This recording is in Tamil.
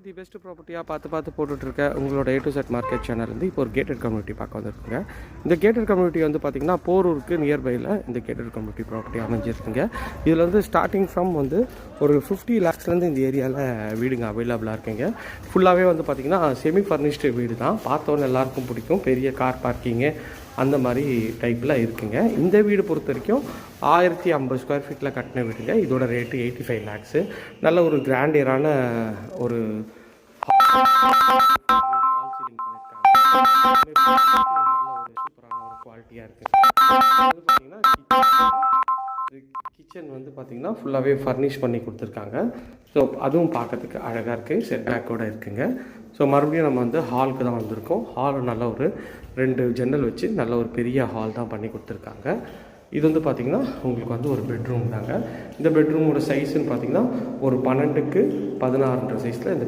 தி பெஸ்ட் ப்ராப்பர்ட்டியாக பார்த்து போட்டுட்ருக்க உங்களோட A to Z market channel வந்து இப்போ ஒரு கேட்டட் கம்யூனிட்டி பார்க்க வந்துருக்குங்க. இந்த கேட்டட் கம்யூனிட்டி வந்து பார்த்திங்கன்னா போரூருக்கு நியர்பையில் இந்த கேட்டட் கம்யூனிட்டி ப்ராப்பர்ட்டி அமைஞ்சிருக்குங்க. இதில் வந்து ஸ்டார்டிங் ஃப்ரம் வந்து ஒரு 50 lakhsலேருந்து இந்த ஏரியாவில் வீடுங்க அவைலபிளாக இருக்குங்க. ஃபுல்லாகவே வந்து பார்த்திங்கன்னா செமி ஃபர்னிஷ்டு வீடு தான். பார்த்தோன்னு எல்லாருக்கும் பிடிக்கும். பெரிய கார் பார்க்கிங்கு அந்த மாதிரி டைப்பில் இருக்குங்க. இந்த வீடு பொறுத்த வரைக்கும் 1050 ஸ்கொயர் ஃபீட்டில் கட்டின வீடுங்க. இதோட ரேட்டு 85 lakhs. நல்ல ஒரு கிராண்டியரான ஒரு சூப்பரான ஒரு குவாலிட்டியாக இருக்குது. கிச்சன் வந்து பார்த்திங்கன்னா ஃபுல்லாகவே ஃபர்னிஷ் பண்ணி கொடுத்துருக்காங்க. ஸோ அதுவும் பார்க்கறதுக்கு அழகாக இருக்குது. செட் பேக்கோடு இருக்குங்க. ஸோ மறுபடியும் நம்ம வந்து ஹாலுக்கு தான் வந்திருக்கோம். ஹால் நல்ல ஒரு 2 ஜன்னல் வச்சு நல்ல ஒரு பெரிய ஹால் தான் பண்ணி கொடுத்துருக்காங்க. இது வந்து பார்த்திங்கன்னா உங்களுக்கு வந்து ஒரு பெட்ரூம் தாங்க. இந்த பெட்ரூமோட சைஸ்ன்னு பார்த்திங்கன்னா ஒரு 12x16 சைஸில் இந்த